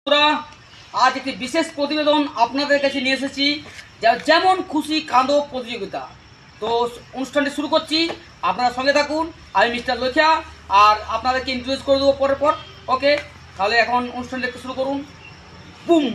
বন্ধুরা, আজ একটি বিশেষ প্রতিবেদন আপনাদের কাছে নিয়ে এসেছি, যেমন খুশি কাঁদো প্রতিযোগিতা। তো অনুষ্ঠানটি শুরু করছি, আপনারা সঙ্গে থাকুন। আমি মিস্টার লোহিয়া, আর আপনাদেরকে ইন্ট্রোডিউস করে দেবো পরের পর। ওকে, তাহলে এখন অনুষ্ঠানটি একটু শুরু করুন। বুম।